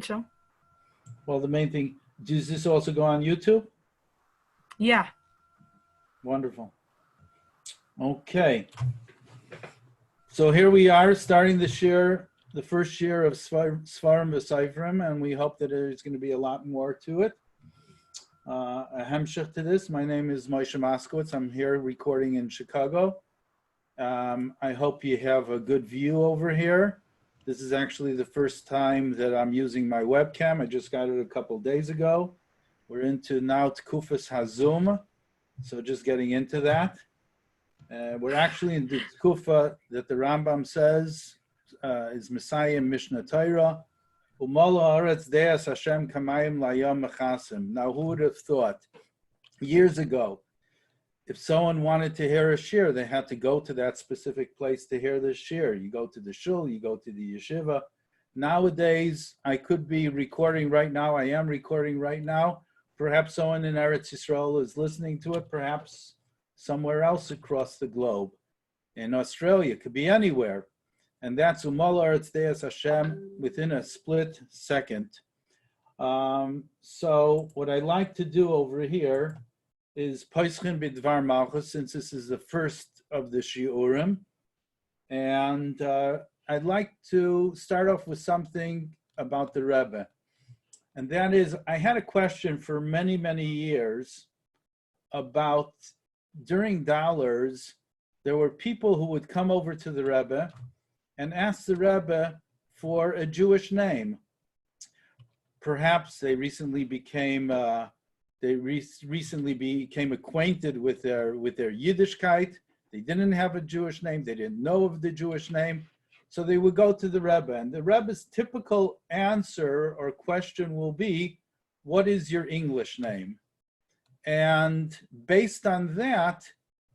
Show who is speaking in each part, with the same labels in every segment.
Speaker 1: So.
Speaker 2: Well, the main thing, does this also go on YouTube?
Speaker 1: Yeah.
Speaker 2: Wonderful. Okay. So here we are starting the first year of Sfarim וסופרים, and we hope that there's going to be a lot more to it. A hemshech to this, my name is מאסקאוויץ. I'm here recording in Chicago. I hope you have a good view over here. This is actually the first time that I'm using my webcam. I just got it a couple days ago. We're into now Tkufas Hazum, so just getting into that. We're actually in the Tkufa that the Rambam says is Messiah Mishnah Torah. Hashem kamayim layam mechasim. Now, who would have thought years ago, if someone wanted to hear a shir, they had to go to that specific place to hear the shir. You go to the shul, you go to the yeshiva. Nowadays, I could be recording right now. I am recording right now. Perhaps someone in Eretz Yisrael is listening to it, perhaps somewhere else across the globe. In Australia, it could be anywhere. And that's Umal Aretz Deas Hashem within a split second. So what I like to do over here is Poischin Bidvar Malchus, since this is the first of the Shiurim. And I'd like to start off with something about the Rebbe. And that is, I had a question for many, many years about, during dollars, there were people who would come over to the Rebbe and ask the Rebbe for a Jewish name. Perhaps they recently became acquainted with their Yiddishkeit. They didn't have a Jewish name. They didn't know of the Jewish name. So they would go to the Rebbe. And the Rebbe's typical answer or question will be, what is your English name? And based on that,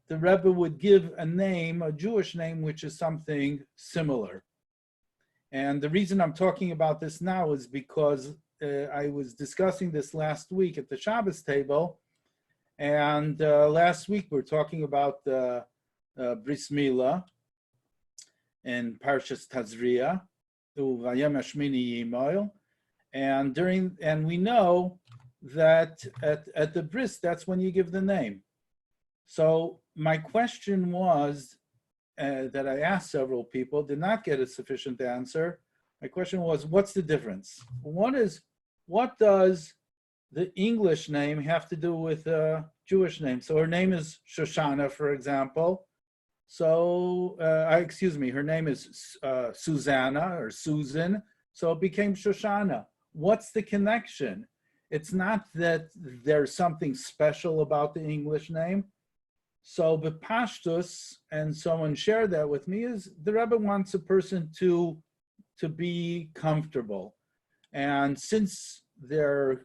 Speaker 2: the Rebbe would give a name, a Jewish name, which is something similar. And the reason I'm talking about this now is because I was discussing this last week at the Shabbos table. And last week we were talking about the Bris Milah in Parshas Tazria, Vayem Hashmini Yimoil. And we know that at the bris, that's when you give the name. So my question was, that I asked several people, did not get a sufficient answer. My question was, what's the difference? What does the English name have to do with a Jewish name? So her name is Shoshana, for example. So, her name is Susanna or Susan. So it became Shoshana. What's the connection? It's not that there's something special about the English name. So the pashtus, and someone shared that with me, is the Rebbe wants a person to be comfortable. And since they're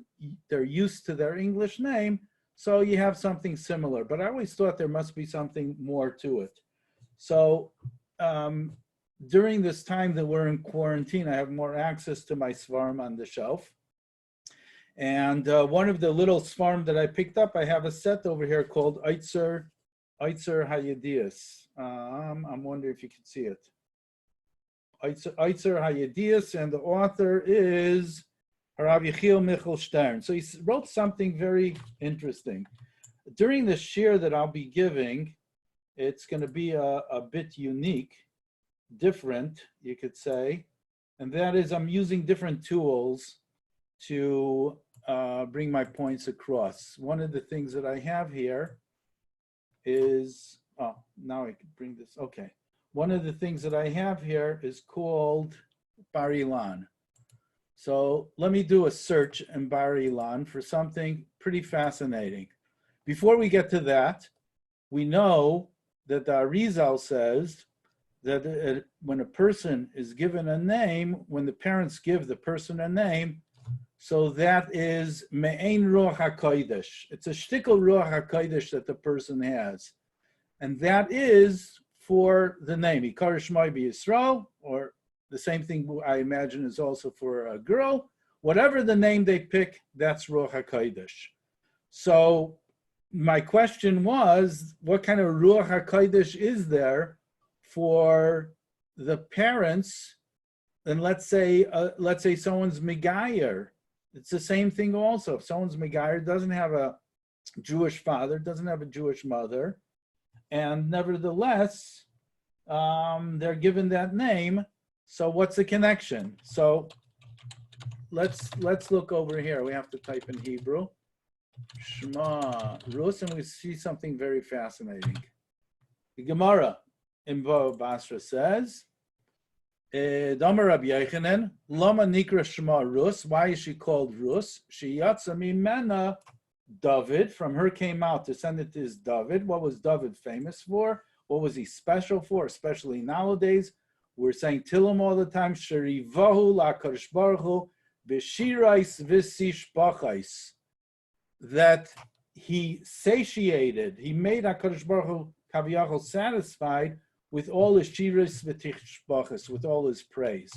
Speaker 2: used to their English name, so you have something similar. But I always thought there must be something more to it. So during this time that we're in quarantine, I have more access to my Sfarim on the shelf. And one of the little Sfarim that I picked up, I have a set over here called Eitzer Hayedias. I'm wondering if you can see it. Eitzer Hayedias, and the author is Harav Yechiel Michel Stern. So he wrote something very interesting. During the shir that I'll be giving, it's going to be a bit unique, different, you could say. And that is, I'm using different tools to bring my points across. One of the things that I have here is, now I can bring this, okay. One of the things that I have here is called Bar Ilan. So let me do a search in Bar Ilan for something pretty fascinating. Before we get to that, we know that the Arizal says that when a person is given a name, when the parents give the person a name, so that is Me'ein Ruach HaKodesh. It's a shtickle Ruach HaKodesh that the person has. And that is for the name. Yikar Shmai B'Yisrael, or the same thing I imagine is also for a girl. Whatever the name they pick, that's Ruach HaKodesh. So my question was, what kind of Ruach HaKodesh is there for the parents And let's say someone's Megayer. It's the same thing also. If someone's Megayer, doesn't have a Jewish father, doesn't have a Jewish mother, and nevertheless, they're given that name. So what's the connection? So let's look over here. We have to type in Hebrew. Shema Rus, and we see something very fascinating. The Gemara in Bava Basra says, Damar Rabbi Yochanan, Lama Nikra Shema Rus. Why is she called Rus? She yatsa mimena David. From her came out, descendant is David. What was David famous for? What was he special for? Especially nowadays, we're saying Tilim all the time. Sherivahu la'Kadosh Baruch Hu b'shirais v'sishbachais. That he satiated, he made HaKadosh Baruch Hu Kaviyachol satisfied with all his shiras v'tishbachas, with all his praise.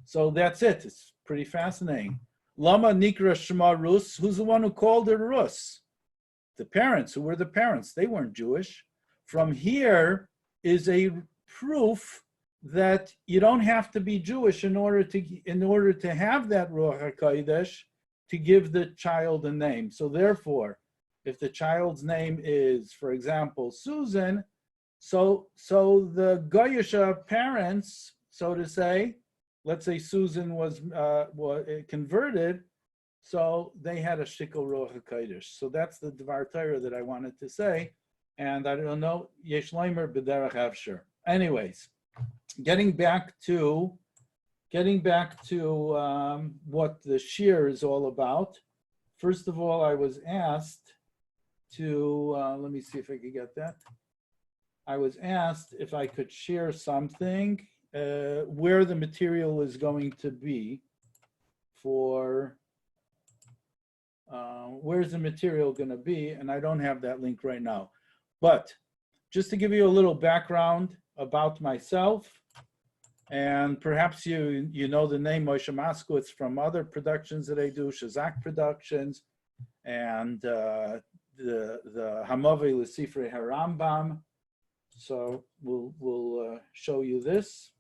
Speaker 2: So that's it. It's pretty fascinating. Lama Nikra Shema Rus. Who's the one who called her Rus? The parents. Who were the parents? They weren't Jewish. From here is a proof that you don't have to be Jewish in order to have that Ruach HaKodesh to give the child a name. So therefore, if the child's name is, for example, Susan, so the Goyisha parents, so to say, let's say Susan was converted, so they had a Shikol Ruach HaKodesh. So that's the Dvar Torah that I wanted to say, and I don't know, Yesh Leimer B'derech Avsher. Anyways, getting back to what the shir is all about. First of all, I was asked to, let me see if I could get that. I was asked if I could share something, where the material is going to be for, where's the material going to be, and I don't have that link right now. But just to give you a little background about myself, and perhaps you know the name Moshe Mascowitz from other productions that I do, Shazak Productions, and the Hamavei L'Sifrei Harambam. So we'll show you this.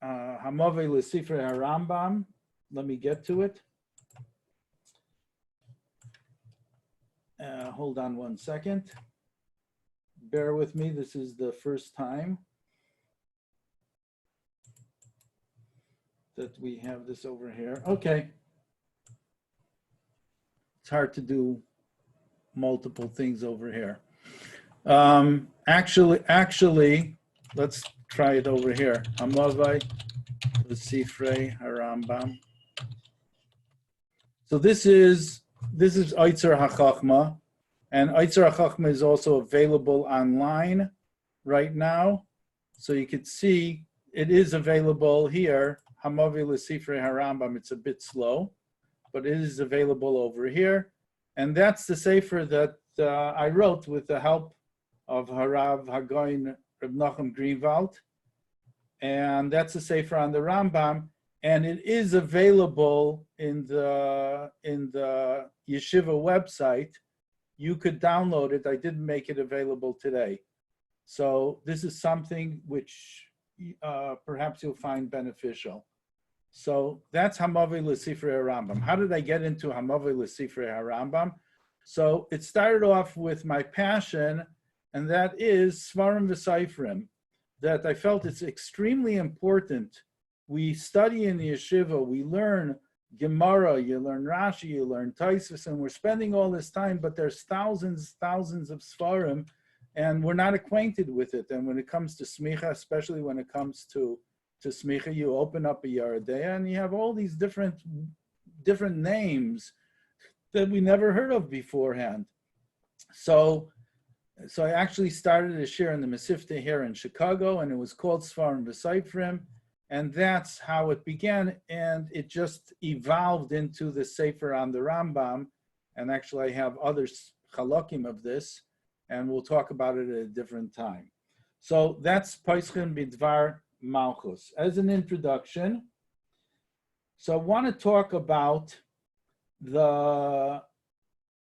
Speaker 2: Hamavei L'Sifrei Harambam. Let me get to it. Hold on one second. Bear with me. This is the first time that we have this over here. Okay. It's hard to do multiple things over here. Actually, let's try it over here. Hamavai L'Sifrei Harambam. So this is Eitzer HaChachma, and Eitzer HaChachma is also available online right now. So you can see it is available here. Hamavei L'Sifrei Harambam. It's a bit slow, but it is available over here. And that's the sefer that I wrote with the help of Harav Hagoyin Reb Nachum Greenwald. And that's the sefer on the Rambam. And it is available in the Yeshiva website. You could download it. I didn't make it available today. So this is something which perhaps you'll find beneficial. So that's Hamavei L'Sifrei Harambam. How did I get into Hamavei L'Sifrei Harambam? So it started off with my passion, and that is Sfarim V'Sofrim, that I felt it's extremely important. We study in the yeshiva, we learn Gemara, you learn Rashi, you learn Tosfos, and we're spending all this time, but there's thousands of Sfarim, and we're not acquainted with it. And when it comes to Smicha, especially when it comes to Smicha, you open up a Yeridea, and you have all these different names that we never heard of beforehand. So I actually started a shir in the Mesivta here in Chicago, and it was called Sfarim V'Sofrim, and that's how it began, and it just evolved into the Sefer on the Rambam, and actually I have other chalakim of this, and we'll talk about it at a different time. So that's Paiskin Bidvar Malchus. As an introduction, so I want to talk about the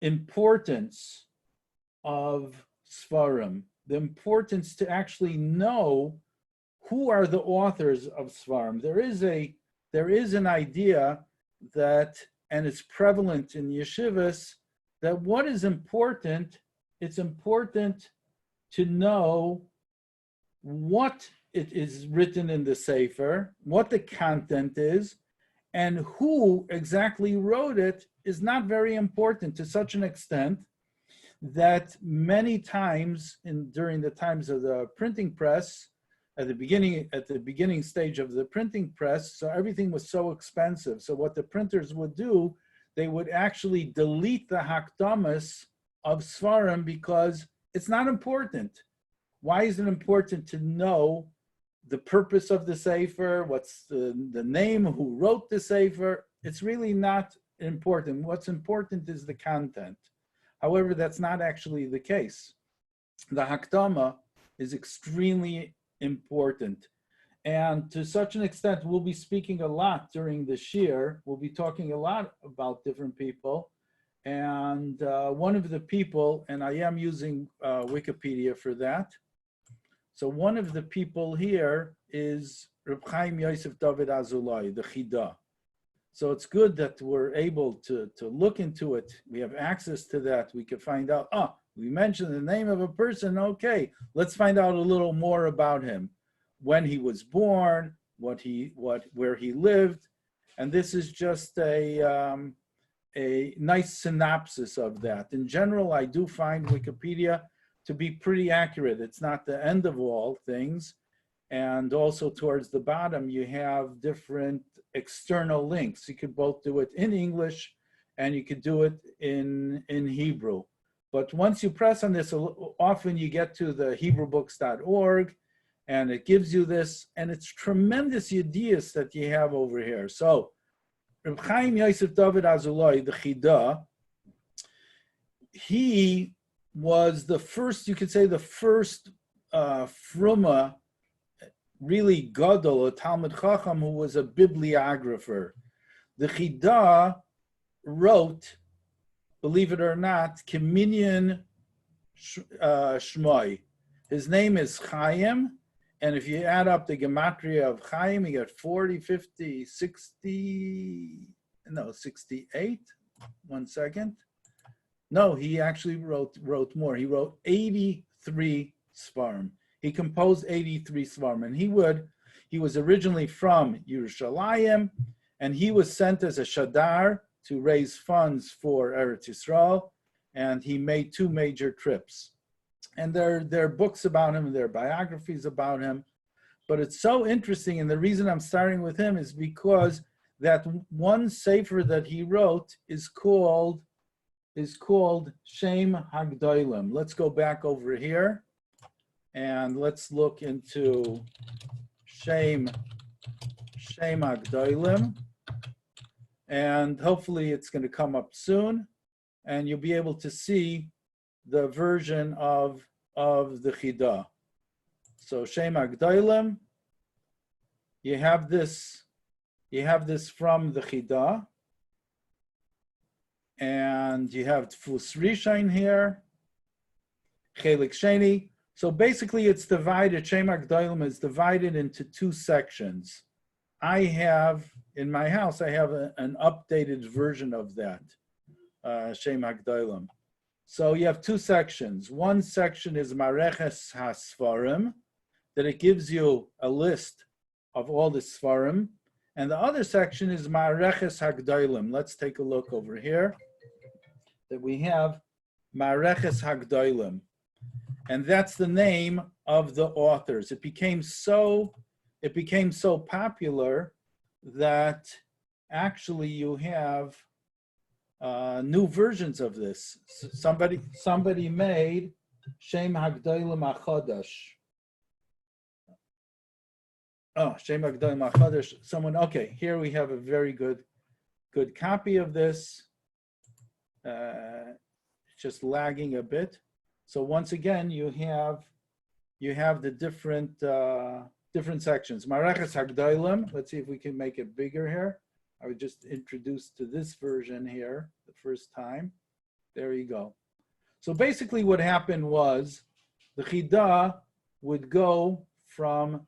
Speaker 2: importance of Sfarim, the importance to actually know who are the authors of Sfarim? There is an idea that, and it's prevalent in yeshivas, that what is important, it's important to know what it is written in the Sefer, what the content is, and who exactly wrote it is not very important, to such an extent that many times during the times of the printing press, at the beginning stage of the printing press, so everything was so expensive. So what the printers would do, they would actually delete the hakdamas of Sfarim because it's not important. Why is it important to know the purpose of the Sefer? What's the name, who wrote the Sefer? It's really not important. What's important is the content. However, that's not actually the case. The hakdama is extremely important. And to such an extent, we'll be speaking a lot during the shiur. We'll be talking a lot about different people. And one of the people, and I am using Wikipedia for that. So one of the people here is Reb Chaim Yosef David Azulai, the Chida. So it's good that we're able to look into it. We have access to that. We can find out, we mentioned the name of a person. Okay, let's find out a little more about him. When he was born, where he lived. And this is just a nice synopsis of that. In general, I do find Wikipedia to be pretty accurate. It's not the end of all things. And also towards the bottom, you have different external links. You could both do it in English and you could do it in Hebrew. But once you press on this, often you get to the HebrewBooks.org and it gives you this, and it's tremendous ideas that you have over here. So, Reb Chaim Yosef David Azulai, the Chida, he was the first, you could say the first fruma, really gadol, a Talmud Chacham who was a bibliographer. The Chida wrote, believe it or not, Keminyan Shmoi. His name is Chaim, and if you add up the gematria of Chaim, you get 40, 50, 60, no, 68. 1 second. No, he actually wrote more. He wrote 83 Sfarim. He composed 83 Sfarim, and he was originally from Yerushalayim, and he was sent as a shadar to raise funds for Eretz Yisrael, and he made 2 major trips. And there are books about him, and there are biographies about him, but it's so interesting, and the reason I'm starting with him is because that one sefer that he wrote is called Shem Hagdolim. Let's go back over here, and let's look into Shem Hagdolim, and hopefully it's going to come up soon, and you'll be able to see the version of the Chida. So Shem Hagdolim, you have this from the Chida, and you have Tfus Rishain here, Chelik Sheni. So basically it's divided, Shem Hagdolim is divided into 2 sections. I have, in my house, I have an updated version of that, Shem Hagdolim. So you have 2 sections. One section is Mareches HaSfarim, that it gives you a list of all the Sfarim. And the other section is Mareches Hagdolim. Let's take a look over here. That we have Mareches Hagdolim. And that's the name of the authors. It became so popular that actually you have new versions of this. Somebody made Shem Hagdolim HaChodesh. Oh, Shem Hagdolim HaChodesh. Someone, okay, here we have a very good copy of this. Just lagging a bit. So once again, you have the different sections. Mareches Hagdolim. Let's see if we can make it bigger here. I was just introduced to this version here the first time. There you go. So basically what happened was the Chida would go from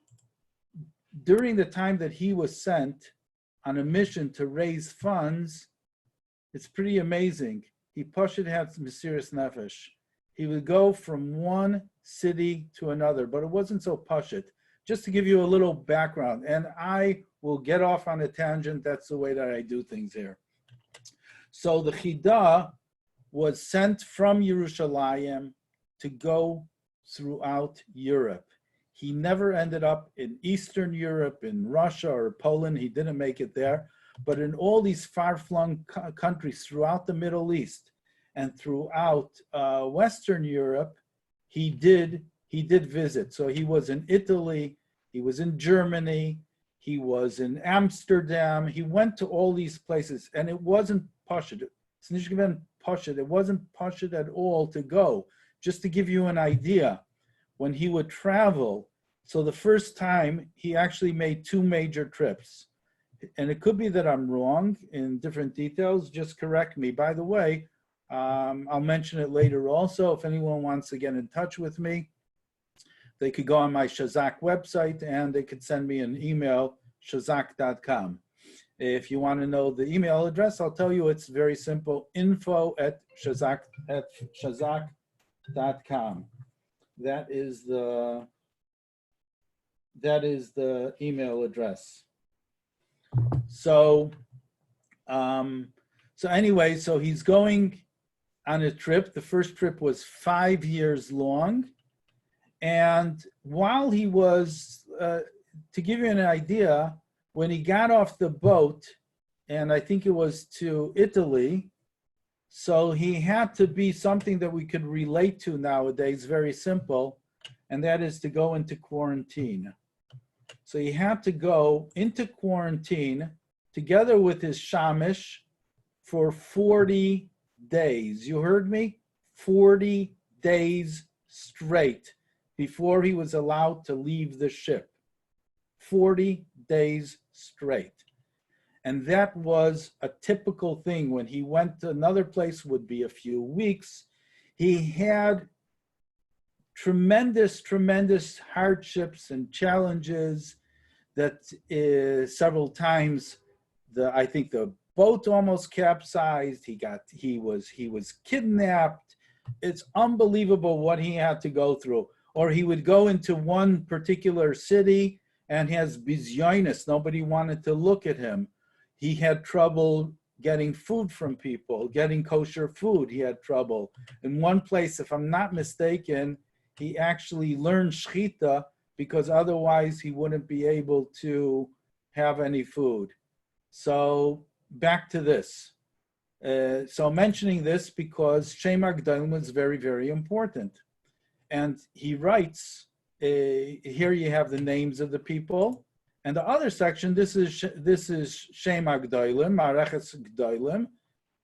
Speaker 2: during the time that he was sent on a mission to raise funds, it's pretty amazing. He Pashut had Mesiras Nefesh. He would go from one city to another, but it wasn't so Pashut. Just to give you a little background, and I will get off on a tangent. That's the way that I do things here. So the Chida was sent from Yerushalayim to go throughout Europe. He never ended up in Eastern Europe, in Russia or Poland. He didn't make it there. But in all these far-flung countries throughout the Middle East and throughout Western Europe, he did visit. So he was in Italy, he was in Germany, he was in Amsterdam. He went to all these places, and it wasn't Pashut. It's nicht gewesen Pashut. It wasn't Pashut at all to go. Just to give you an idea, when he would travel, so the first time he actually made 2 major trips. And it could be that I'm wrong in different details. Just correct me. By the way, I'll mention it later also. If anyone wants to get in touch with me, they could go on my Shazak website and they could send me an email, shazak.com. If you want to know the email address, I'll tell you it's very simple, info@shazak.com. That is the email address. So anyway, so he's going on a trip. The first trip was 5 years long. And while he was, to give you an idea, when he got off the boat, and I think it was to Italy, so he had to be something that we could relate to nowadays, very simple, and that is to go into quarantine. So he had to go into quarantine together with his shamish for 40 days. You heard me? 40 days straight before he was allowed to leave the ship. 40 days straight. And that was a typical thing. When he went to another place, would be a few weeks. He had tremendous hardships and challenges that several times I think the boat almost capsized. He was kidnapped. It's unbelievable what he had to go through. Or he would go into one particular city and has bizyonis. Nobody wanted to look at him. He had trouble getting food from people, getting kosher food. He had trouble. In one place, if I'm not mistaken, he actually learned shchita because otherwise he wouldn't be able to have any food. So back to this. So mentioning this because Shem HaGedolim is very, very important. And he writes, here you have the names of the people. And the other section, this is Shem HaGedolim, Mareches Gedolim.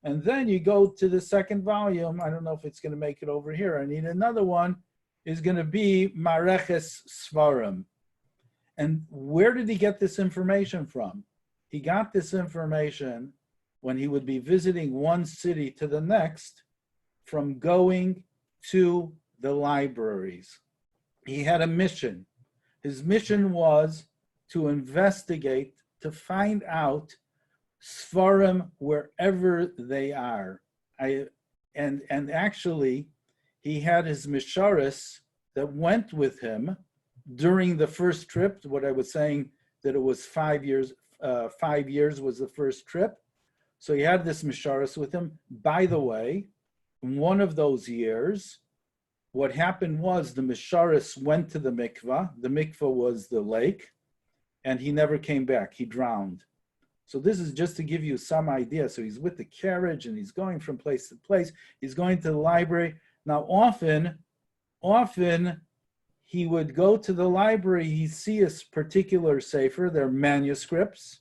Speaker 2: And then you go to the second volume. I don't know if it's going to make it over here. I need another one. Is going to be Mareches Sfarim. And where did he get this information from? He got this information when he would be visiting one city to the next from going to the libraries. He had a mission. His mission was to investigate, to find out Sfarim wherever they are. And actually, he had his misharis that went with him during the first trip. What I was saying, that it was 5 years, 5 years was the first trip. So he had this misharis with him. By the way, in one of those years, what happened was the misharis went to the mikvah. The mikvah was the lake, and he never came back. He drowned. So this is just to give you some idea. So he's with the carriage, and he's going from place to place. He's going to the library. Now, often he would go to the library, he'd see a particular sefer, their manuscripts,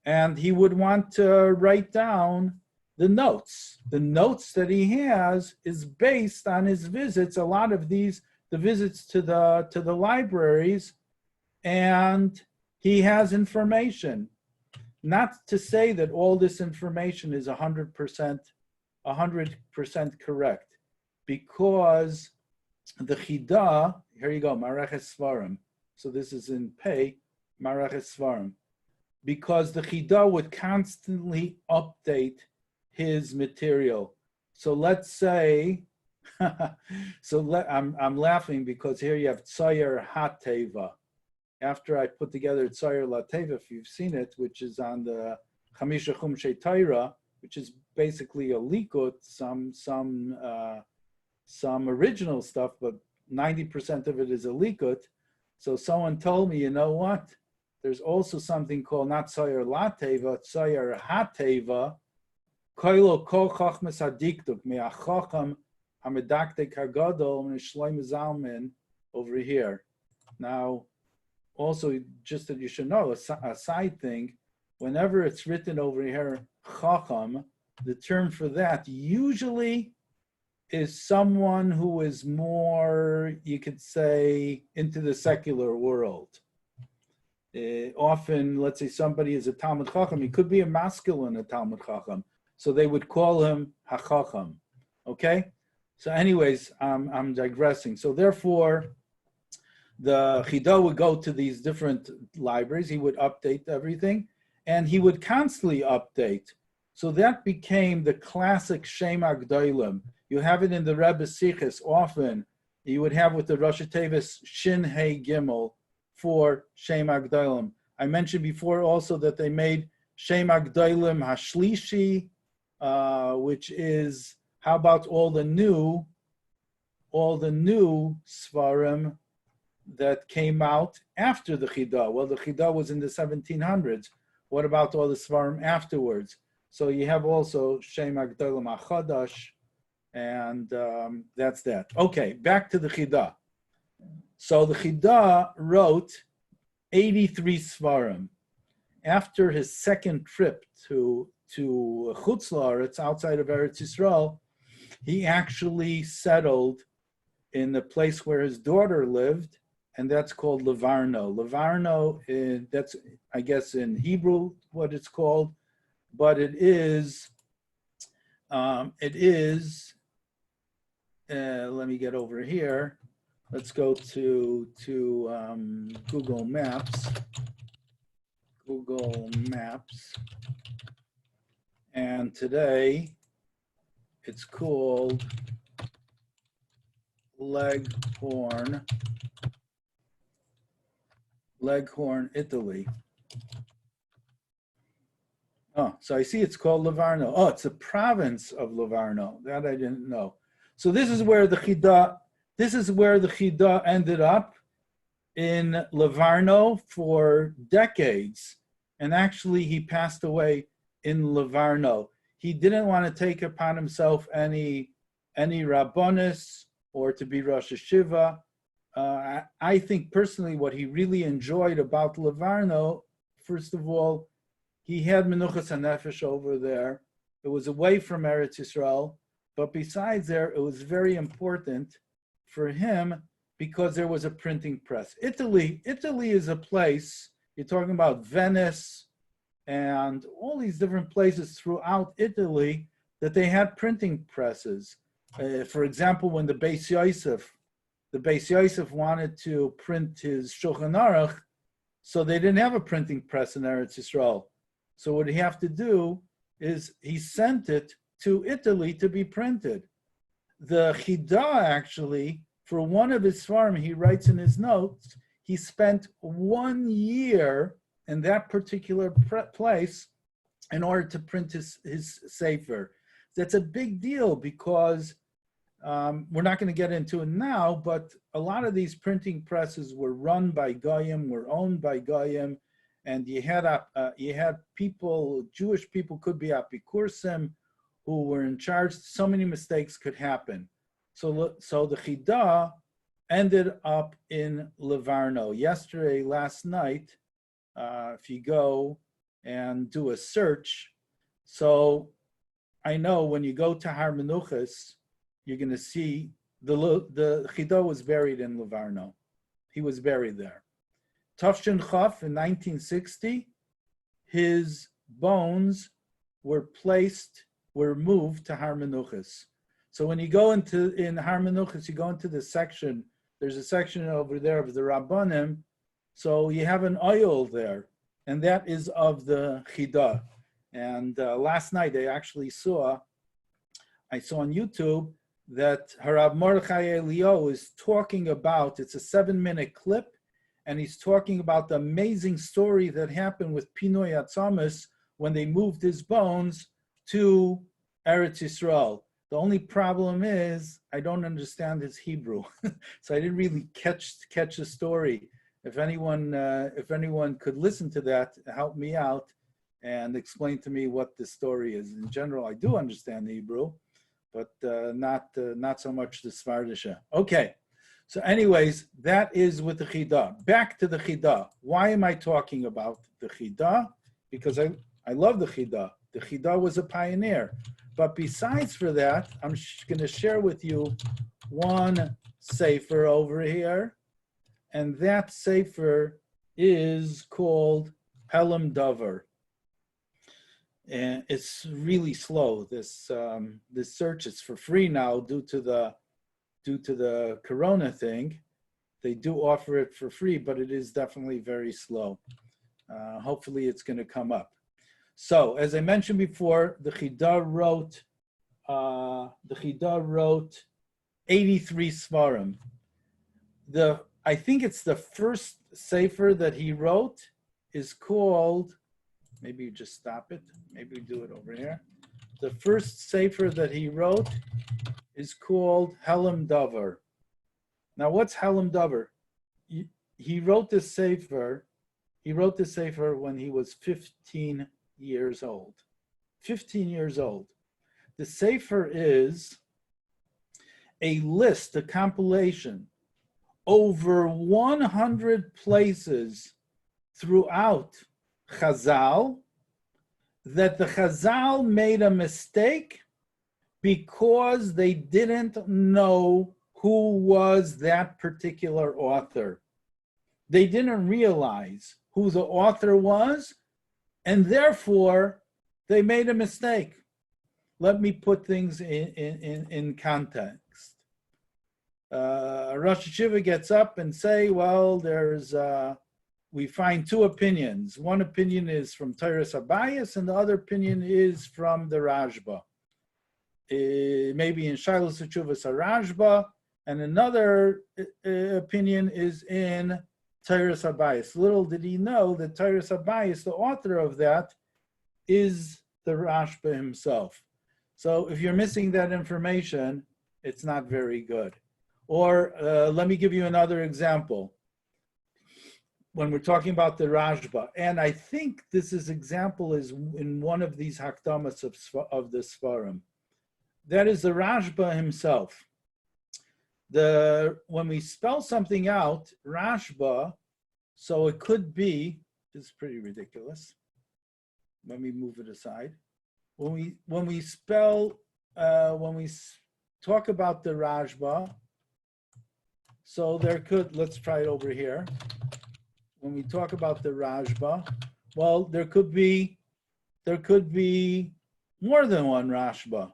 Speaker 2: and he would want to write down the notes. The notes that he has is based on his visits, a lot of these, the visits to the libraries, and he has information. Not to say that all this information is 100% correct. Because the Chida, here you go, Mareches Sfarim. So this is in Pei Maraches Svarim, because the Chida would constantly update his material. So let's say, I'm laughing because here you have Tzayer HaTeva. After I put together Tzayer LaTeva, if you've seen it, which is on the Chamisha Chumshei Torah, which is basically a likut, some original stuff, but 90% of it is a likut. So someone told me, you know what? There's also something called not Tzayer LaTeva, Tzayer HaTeva, Koilo Kol Chachmas Hadikduk, Me'achacham Hamedaktek Hagadol, Shloim Zalman over here. Now, also, just that you should know, a side thing, whenever it's written over here, Chacham, the term for that usually is someone who is more, you could say, into the secular world. Often, let's say somebody is a Talmud Chacham, he could be a masculine a Talmud Chacham, so they would call him HaChacham, okay? So anyways, I'm digressing. So therefore, the Chida would go to these different libraries, he would update everything, and he would constantly update. So that became the classic Shem Agdolim. You have it in the Rebbe Siches often. You would have with the Rosh Tevis Shin Hey Gimel for Shem Agdolim. I mentioned before also that they made Shem Agdolim Hashlishi, which is, how about all the new Sfarim that came out after the Chida? Well, the Chida was in the 1700s. What about all the Sfarim afterwards? So you have also Shem Agdolim HaChadash, and that's that. Okay, back to the Chida. So the Chida wrote 83 Sfarim. After his second trip to Chutz La'aretz, outside of Eretz Yisrael, he actually settled in the place where his daughter lived, and that's called Livarno. Livarno, that's, I guess, in Hebrew what it's called, but it is, let me get over here. Let's go to Google Maps. Google Maps. And today it's called Leghorn, Italy. Oh, so I see it's called Livarno. Oh, it's a province of Livarno. That I didn't know. So this is where the Chida ended up, in Livarno for decades. And actually he passed away in Livarno. He didn't want to take upon himself any Rabbonis or to be Rosh Hashiva. I think personally what he really enjoyed about Livarno, first of all, he had Menuchas HaNefesh over there. It was away from Eretz Yisrael, but besides there, it was very important for him because there was a printing press. Italy is a place, you're talking about Venice and all these different places throughout Italy that they had printing presses. For example, when the Beis Yosef wanted to print his Shulchan Aruch, so they didn't have a printing press in Eretz Yisrael. So what he have to do is he sent it to Italy to be printed. The Chida actually, for one of his Sfarim, he writes in his notes, he spent 1 year in that particular place in order to print his Sefer. That's a big deal because we're not going to get into it now, but a lot of these printing presses were run by Goyim, were owned by Goyim, and you had people, Jewish people could be apikursim, who were in charge. So many mistakes could happen. So the Chida ended up in Livarno. Last night, if you go and do a search, so I know when you go to Har Menuchas, you're going to see the Chida was buried in Livarno. He was buried there. Tafshin Chaf in 1960, his bones were moved to Har Menuchas. So when you go in Har Menuchas, you go into the section, there's a section over there of the Rabbanim. So you have an oil there, and that is of the Chida. And last night I saw on YouTube that Harav Mordechai Eliyahu is talking about, it's a 7-minute clip, and he's talking about the amazing story that happened with Pinoi Atzamis when they moved his bones to Eretz Yisrael. The only problem is I don't understand his Hebrew, so I didn't really catch the story. If anyone could listen to that, help me out and explain to me what the story is. In general, I do understand Hebrew, but not so much the Svardisha. Okay, so anyways, that is with the Chida. Back to the Chida. Why am I talking about the Chida? Because I love the Chida. The Chida was a pioneer. But besides for that, I'm going to share with you one sefer over here. And that sefer is called Pelem Dover. And it's really slow. This search is for free now due to the Corona thing. They do offer it for free, but it is definitely very slow. Hopefully it's going to come up. So, as I mentioned before, the Chida wrote 83 Sfarim. I think it's the first sefer that he wrote is called, maybe you just stop it, maybe we do it over here. The first sefer that he wrote is called Pelem Dover. Now, what's Pelem Dover? He wrote this sefer when he was 15 years old. 15 years old. The sefer is a list, a compilation, over 100 places throughout Chazal that the Chazal made a mistake because they didn't know who was that particular author. They didn't realize who the author was, and therefore they made a mistake. Let me put things in context. Rosh Hashiva gets up and say, well, we find two opinions. One opinion is from Teiras Abayis, and the other opinion is from the Rashba. Maybe in Shilas Teshuvas Rashba, and another opinion is in Teiras Abayis. Little did he know that Teiras Abayis, the author of that, is the Rashba himself. So if you're missing that information, it's not very good. Or let me give you another example. When we're talking about the Rashba, and I think this example is in one of these Hakdamas of the Sfarim. That is the Rashba himself. When we spell something out, Rashba, so it could be, this is pretty ridiculous. Let me move it aside. When we talk about the Rashba, so there could, let's try it over here. When we talk about the Rashba, well, there could be more than one Rashba.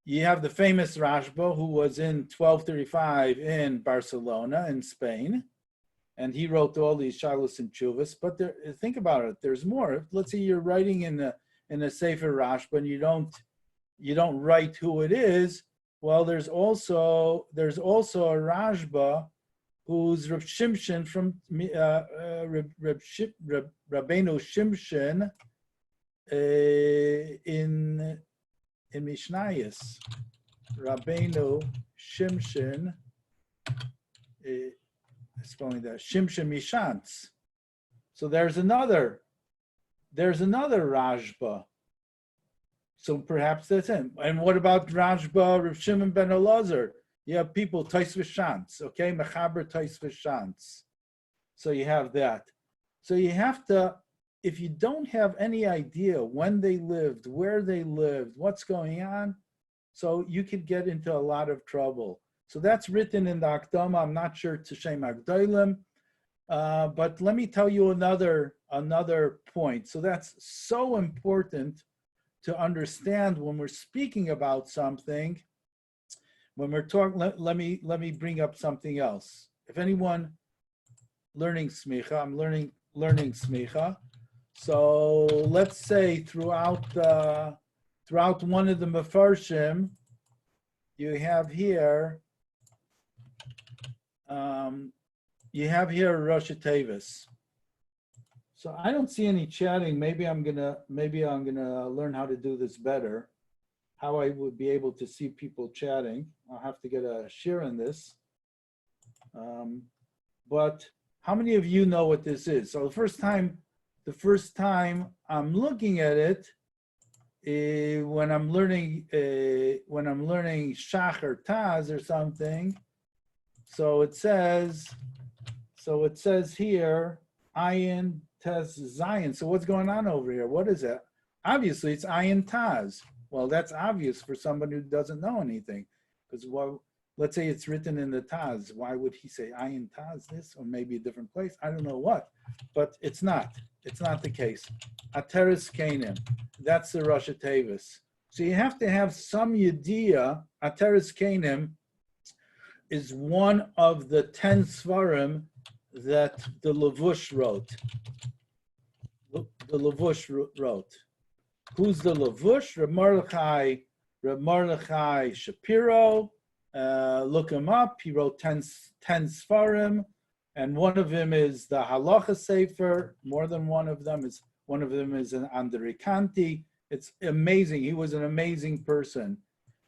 Speaker 2: You have the famous Rashba who was in 1235 in Barcelona, in Spain, and he wrote all these Shilas and Chuvas. But think about it, there's more. Let's say you're writing in a Sefer Rashba and you don't write who it is. Well, there's also a Rashba who's Reb Shimshon from Rabbeinu Shimshon in Mishnayos. Rabbeinu Shimshon, spelling that Shimshon Mishantz. So there's another Rashba. So perhaps that's him. And what about Rashba, Rav Shimon ben Elazar? You have people, Tais V'Shantz, okay? Mechaber Tais V'Shantz. So you have that. So you have to, if you don't have any idea when they lived, where they lived, what's going on, so you could get into a lot of trouble. So that's written in the Akdama. I'm not sure to Shem Agdolim, but let me tell you another point. So that's so important to understand when we're speaking about something. When we're talking, let me bring up something else. If anyone, learning smicha. I'm learning smicha. So let's say throughout one of the mefarshim, you have here Rosh Tevis. So I don't see any chatting. Maybe I'm gonna learn how to do this better. How I would be able to see people chatting. I'll have to get a share in this. But how many of you know what this is? So the first time I'm looking at it, when I'm learning Shach or Taz or something. So it says here, Ayin Taz Zion. So what's going on over here? What is that? Obviously, it's Ayin Taz. Well, that's obvious for somebody who doesn't know anything, because let's say it's written in the Taz. Why would he say Ayin Taz this, or maybe a different place? I don't know what, but it's not. It's not the case. Ateres Kanim, that's the Rosh Tevis. So you have to have some idea. Ateres Kanim is one of the 10 Sfarim that the Levush wrote. The Levush wrote. Who's the Levush? Reb Mordechai Shapiro. Look him up. He wrote 10 Sfarim, and one of them is the Halacha Sefer. More than one of them is an Andrikanti. It's amazing. He was an amazing person,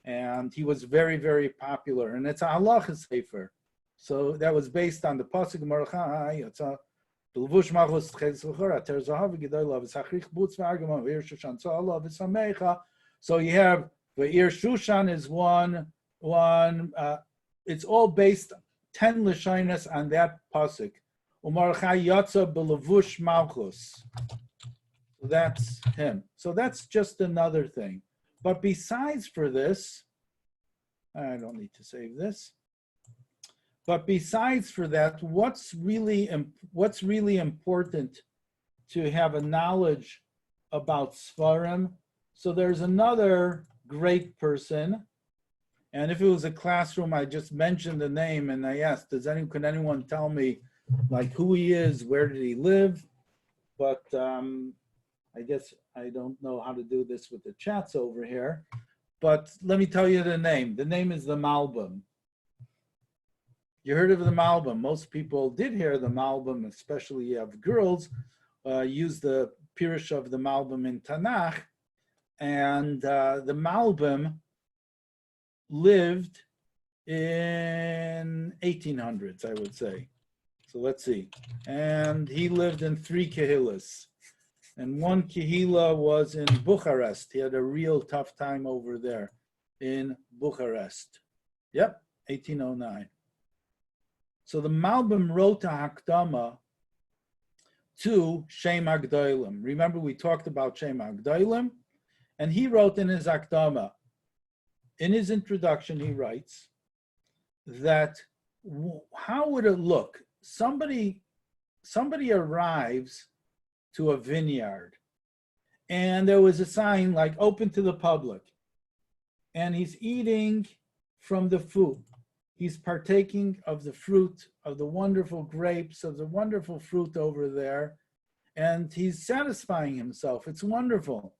Speaker 2: and he was very, very popular. And it's a Halacha Sefer. So that was based on the pasuk Mordechai. It's a Levush Malchus Tzechor Ater Zahav Gedolah V'Sachrich Butz V'Argama V'Ir Shushan Tzalav V'Samecha. So you have V'Ir Shushan is one. It's all based 10 Lashonos on that pasuk. U'Mordechai Yatza B'Levush Malchus. So that's him. So that's just another thing. But besides for this, I don't need to save this. But besides for that, what's really important to have a knowledge about Sfarim? So there's another great person, and if it was a classroom, I just mentioned the name and I asked, could anyone tell me like who he is, where did he live? But I guess I don't know how to do this with the chats over here. But let me tell you the name. The name is the Malbim. You heard of the Malbim. Most people did hear the Malbim, especially you have girls, use the Pirush of the Malbim in Tanakh. And the Malbim lived in 1800s, I would say. So let's see. And he lived in 3 Kehillas. And one Kehillah was in Bucharest. He had a real tough time over there in Bucharest. Yep, 1809. So the Malbim wrote a Hakdama to Shem HaGdolim. Remember, we talked about Shem HaGdolim, and he wrote in his Hakdama. In his introduction, he writes that how would it look? Somebody arrives to a vineyard, and there was a sign like open to the public, and he's eating from the food. He's partaking of the fruit, of the wonderful grapes, of the wonderful fruit over there, and he's satisfying himself. It's wonderful.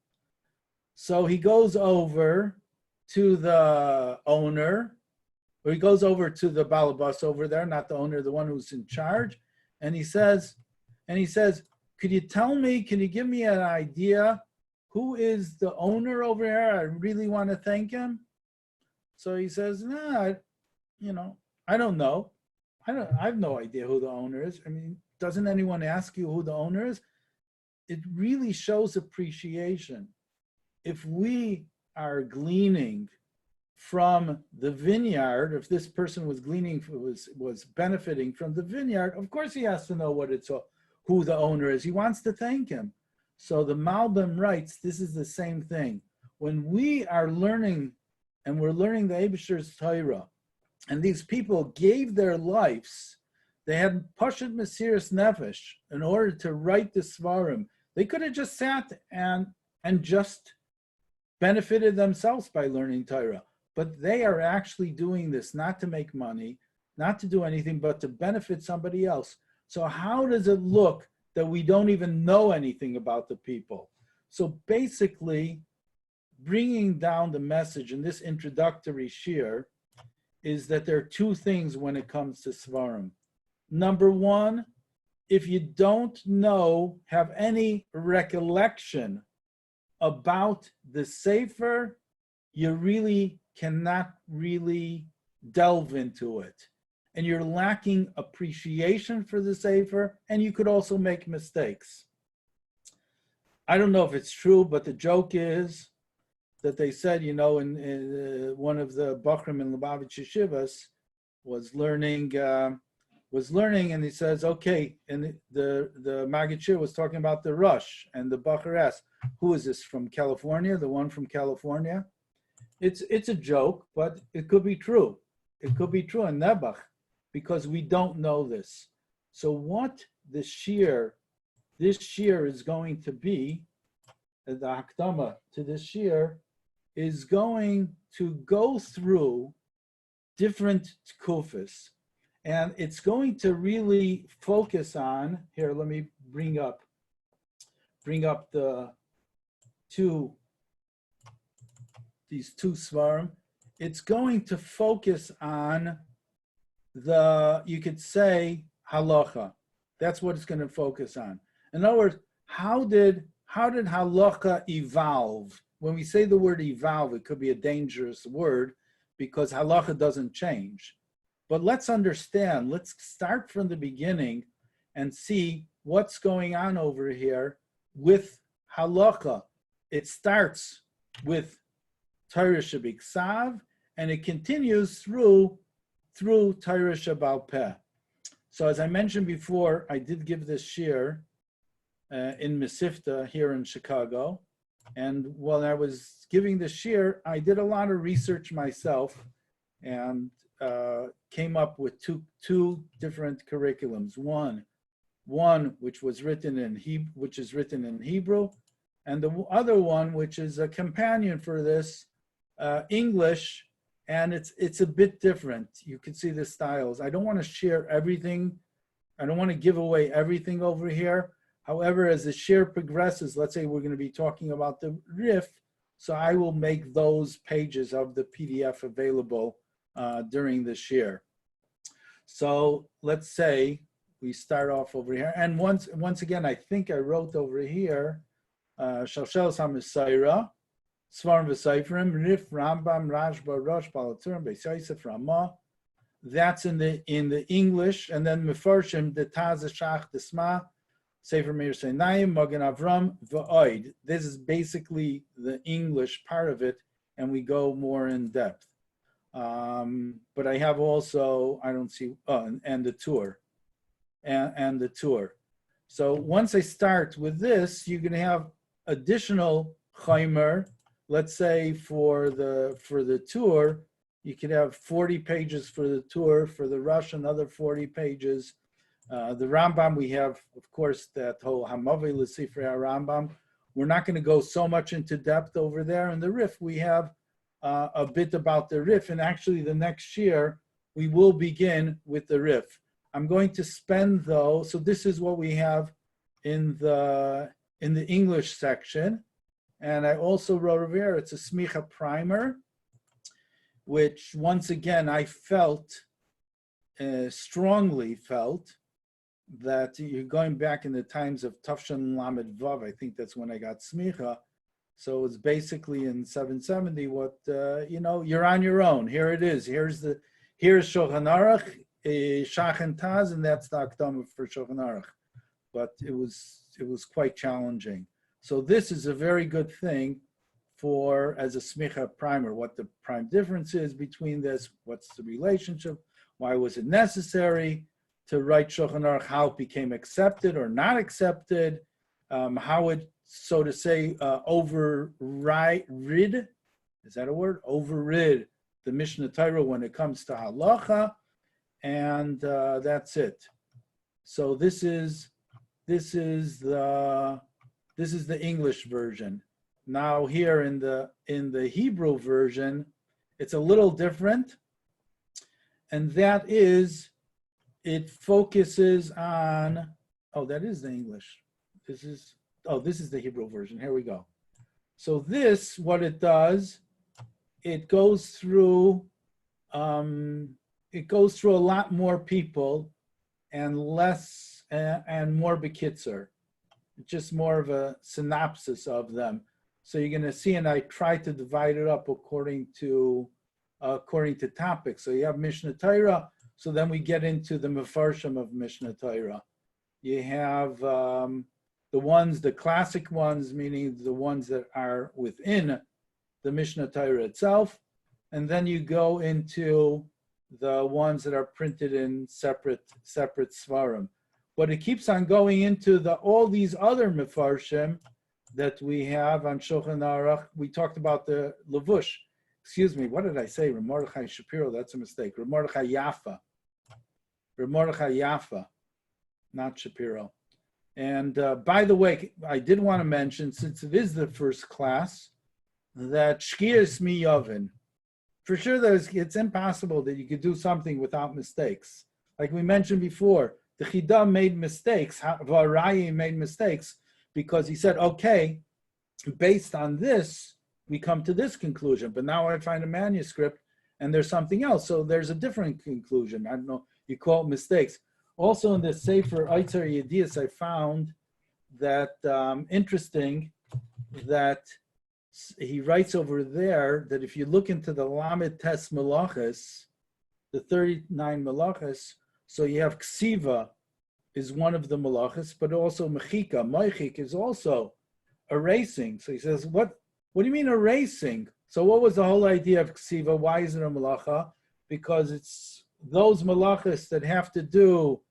Speaker 2: So he goes over to the owner, or he goes over to the balabas over there, not the owner, the one who's in charge, and he says, could you tell me, can you give me an idea who is the owner over here? I really want to thank him. So he says, I don't know. I have no idea who the owner is. I mean, doesn't anyone ask you who the owner is? It really shows appreciation. If we are gleaning from the vineyard, if this person was gleaning, was benefiting from the vineyard, of course he has to know who the owner is. He wants to thank him. So the Malbim writes, this is the same thing. When we are learning, and we're learning the Eibusher's Torah, and these people gave their lives, they had Pashut Mesiras Nefesh in order to write the Svarim. They could have just sat and just benefited themselves by learning Torah. But they are actually doing this not to make money, not to do anything, but to benefit somebody else. So how does it look that we don't even know anything about the people? So basically, bringing down the message in this introductory shiur is that there are two things when it comes to Sfarim. Number one, if you don't know, have any recollection about the Sefer, you really cannot really delve into it. And you're lacking appreciation for the Sefer, and you could also make mistakes. I don't know if it's true, but the joke is that they said, you know, in one of the Bachrim in Lubavitch Yeshivas was learning, and he says, okay, and the Maggid Shir was talking about the Rush, and the Bachar asked, who is this from California? The one from California? It's a joke, but it could be true. It could be true in Nebuch, because we don't know this. So what this shiur is going to be, the Akdama to this shiur, is going to go through different tkufas. And it's going to really focus on, here, let me bring up these two svarim. It's going to focus on you could say, halacha. That's what it's going to focus on. In other words, how did halacha evolve? When we say the word evolve, it could be a dangerous word because halacha doesn't change. But let's understand, let's start from the beginning and see what's going on over here with halacha. It starts with Torah Shebiksav, and it continues through Torah Shebal Peh. So as I mentioned before, I did give this shiur in Mesivta here in Chicago. And while I was giving this shiur, I did a lot of research myself and came up with two different curriculums. One which was written in Hebrew, and the other one which is a companion for this, English, and it's a bit different. You can see the styles. I don't want to share everything. I don't want to give away everything over here. However, as the shiur progresses, let's say we're going to be talking about the Rif, so I will make those pages of the PDF available during the shiur. So let's say we start off over here. And once again, I think I wrote over here, Shalshel HaMesaira, Sfarim V'Sofrim, Rif, Rambam, Rashba, Rosh, Balaturim, Beis Yosef, Ramah. That's in the English. And then Mefarshim, the Taz, Shach, the Sma, Sefer Meir Seinayim, Magen Avram, V'Oid. This is basically the English part of it, and we go more in depth. But I have also, I don't see, and the tour. And the tour. So once I start with this, you're going to have additional chaimer. Let's say for the tour, you could have 40 pages for the tour. For the Rush, another 40 pages. The Rambam, we have, of course, that whole Hamavei L'Sifrei HaRambam. We're not going to go so much into depth over there. In the Rif, we have a bit about the Rif. And actually, the next year, we will begin with the Rif. I'm going to spend, though, so this is what we have in the English section. And I also wrote over here, it's a smicha primer, which once again, I strongly felt that you're going back in the times of Tafshan Lamed Vav. I think that's when I got smicha. So it's basically in 770 what, you're on your own. Here it is. Here's Shulchan Aruch, Shach and Taz, and that's the Akdama for Shulchan Aruch. But it was quite challenging. So this is a very good thing as a smicha primer, what the prime difference is between this, what's the relationship, why was it necessary to write Shulchan Aruch, how it became accepted or not accepted, how it, so to say, overrid, is that a word? Overrid the Mishnah Torah when it comes to halacha, and that's it. So this is the English version. Now here in the Hebrew version, it's a little different, and that is it focuses on, oh, that is the English. This is the Hebrew version. Here we go. So this, what it does, it goes through a lot more people and less and more bekitzer, just more of a synopsis of them. So you're going to see, and I try to divide it up according to topics. So you have Mishnah Torah. So then we get into the mefarshim of Mishnah Torah. You have the classic ones, meaning the ones that are within the Mishnah Torah itself, and then you go into the ones that are printed in separate Sfarim. But it keeps on going into all these other mefarshim that we have on Shulchan Aruch. We talked about the Levush. Excuse me, what did I say? Reb Mordechai Shapiro, that's a mistake. Reb Mordechai Yaffa. Reb Mordechai Yaffa, not Shapiro. And by the way, I did want to mention, since it is the first class, that Shkias Miyovin. For sure, it's impossible that you could do something without mistakes. Like we mentioned before, the Chida made mistakes, Varayi made mistakes, because he said, okay, based on this, we come to this conclusion. But now I find a manuscript and there's something else. So there's a different conclusion. I don't know, you call it mistakes. Also in the Sefer Eitzar Yedias, I found that interesting that he writes over there that if you look into the Lamed Tes Melachos, the 39 Melachos, so you have Ksiva is one of the Melachos, but also Mechika, Moichik is also erasing. So he says, what do you mean erasing? So what was the whole idea of Ksiva? Why is it a Melacha? Because it's those Melachos that have to do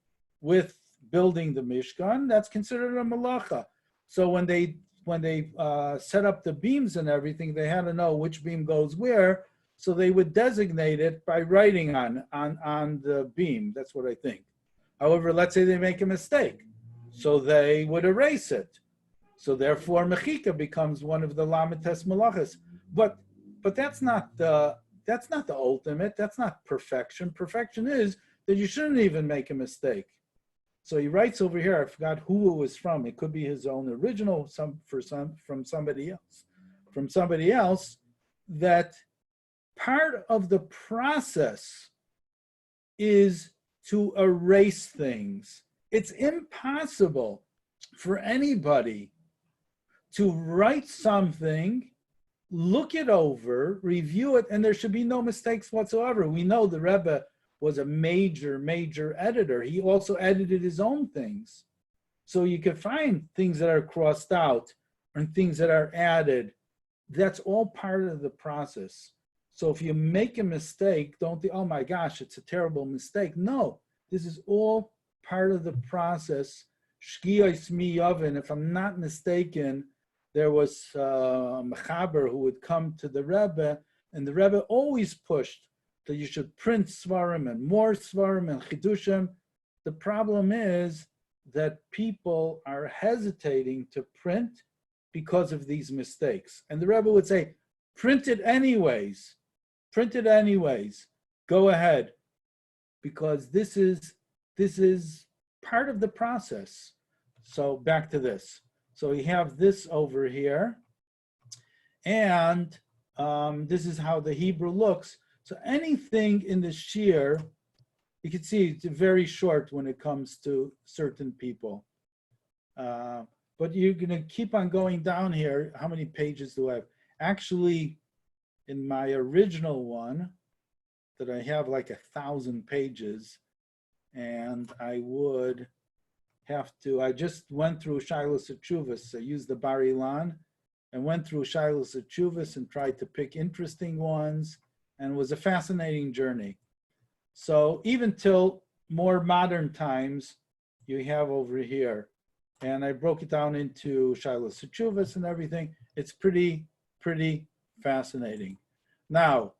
Speaker 2: with building the Mishkan, that's considered a Melacha. So when they set up the beams and everything, they had to know which beam goes where, so they would designate it by writing on the beam. That's what I think. However, let's say they make a mistake, so they would erase it. So therefore, Mechika becomes one of the Lamed Tes Melachos. But that's not the ultimate. That's not perfection. Perfection is that you shouldn't even make a mistake. So he writes over here, I forgot who it was from. It could be his own original, from somebody else, that part of the process is to erase things. It's impossible for anybody to write something, look it over, review it, and there should be no mistakes whatsoever. We know the Rebbe was a major editor. He also edited his own things. So you can find things that are crossed out and things that are added. That's all part of the process. So if you make a mistake, don't think, oh my gosh, it's a terrible mistake. No, this is all part of the process. Shkiyos miyavin, if I'm not mistaken, there was a mechaber who would come to the Rebbe, and the Rebbe always pushed that you should print Svarim and more Svarim and Chidushim. The problem is that people are hesitating to print because of these mistakes. And the Rebbe would say, print it anyways, go ahead, because this is part of the process. So back to this. So we have this over here, and this is how the Hebrew looks. So anything in the Shiur, you can see it's very short when it comes to certain people. But you're going to keep on going down here. How many pages do I have? Actually, in my original one, that I have like 1,000 pages, and I would have to, I just went through Shilos Atshuvas. I used the Bar Ilan and went through Shilos Atshuvas and tried to pick interesting ones, and it was a fascinating journey. So even till more modern times, you have over here, and I broke it down into Shilos Atshuvas and everything. It's pretty fascinating. Now,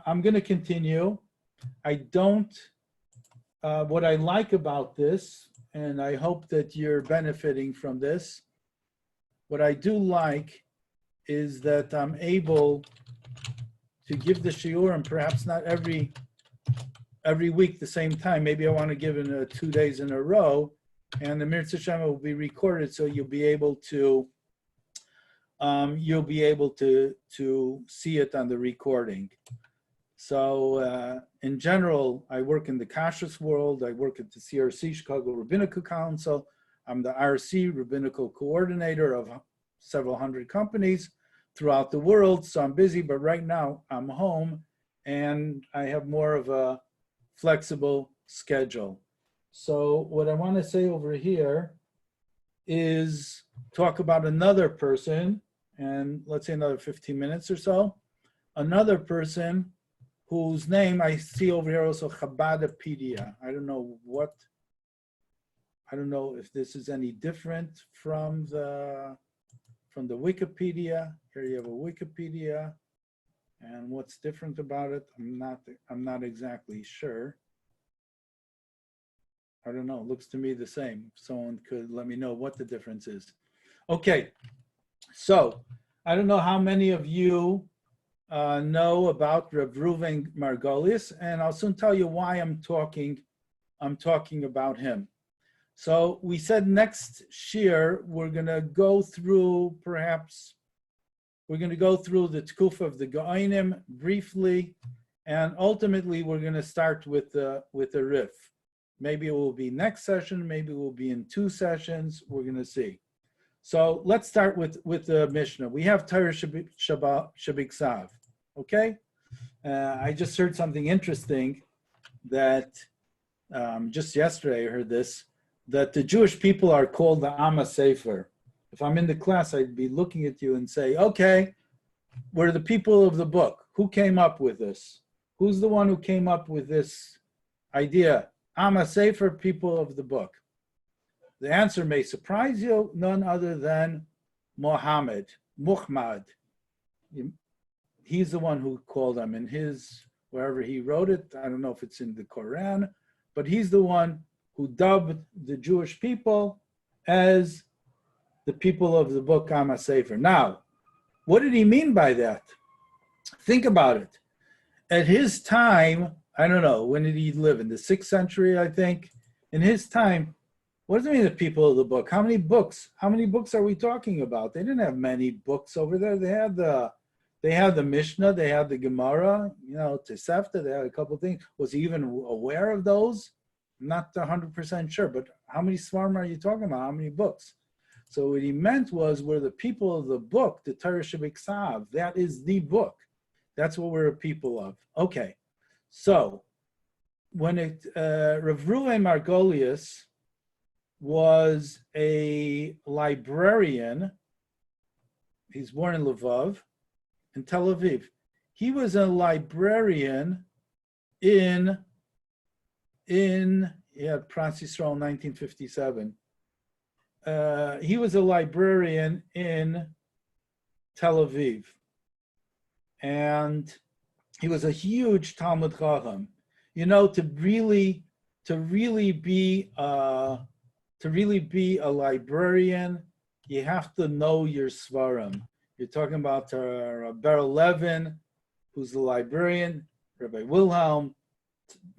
Speaker 2: I'm going to continue. I don't, what I like about this, and I hope that you're benefiting from this, what I do like is that I'm able to give the shiur, and perhaps not every every week the same time. Maybe I want to give it 2 days in a row, and the Mirza Shema will be recorded, so you'll be able to see it on the recording. So in general, I work in the kashrus world. I work at the CRC, Chicago Rabbinical Council. I'm the RC, Rabbinical Coordinator of several hundred companies throughout the world. So I'm busy, but right now I'm home and I have more of a flexible schedule. So what I want to say over here is talk about another person, and let's say another 15 minutes or so, another person whose name I see over here also, Chabadapedia. I don't know if this is any different from the Wikipedia. Here you have a Wikipedia, and what's different about it, I'm not exactly sure. I don't know, it looks to me the same. If someone could let me know what the difference is. Okay, so I don't know how many of you know about Rav Reuven Margolius, and I'll soon tell you why I'm talking about him. So we said next year we're going to go through the Tkufa of the Goinim briefly, and ultimately we're going to start with the Rif. Maybe it will be next session, maybe it will be in 2 sessions, we're going to see. So let's start with the Mishnah. We have Torah Shabiksav, okay? I just heard something interesting that just yesterday I heard this, that the Jewish people are called the Am HaSefer. If I'm in the class, I'd be looking at you and say, okay, we're the people of the book. Who came up with this? Who's the one who came up with this idea? Am HaSefer, people of the book. The answer may surprise you, none other than Muhammad. He's the one who called them in his, wherever he wrote it. I don't know if it's in the Quran, but he's the one who dubbed the Jewish people as the people of the book Am HaSefer. Now, what did he mean by that? Think about it. At his time, I don't know, when did he live? In the 6th century, I think. In his time, what does it mean, the people of the book? How many books? How many books are we talking about? They didn't have many books over there. They had the Mishnah, they had the Gemara, Tosefta, they had a couple of things. Was he even aware of those? I'm not 100% sure, but how many Sfarim are you talking about? How many books? So what he meant was, we're the people of the book, the Torah Shabiksav. That is the book. That's what we're a people of. Okay. So when Rav Reuven Margolius was a librarian, he's born in Lvov, in Tel Aviv. He was a librarian he had Pras Yisrael in 1957. He was a librarian in Tel Aviv. And he was a huge Talmud Chacham. To really be a librarian, you have to know your Sfarim. You're talking about Rabbi Levin, who's the librarian, Rabbi Wilhelm,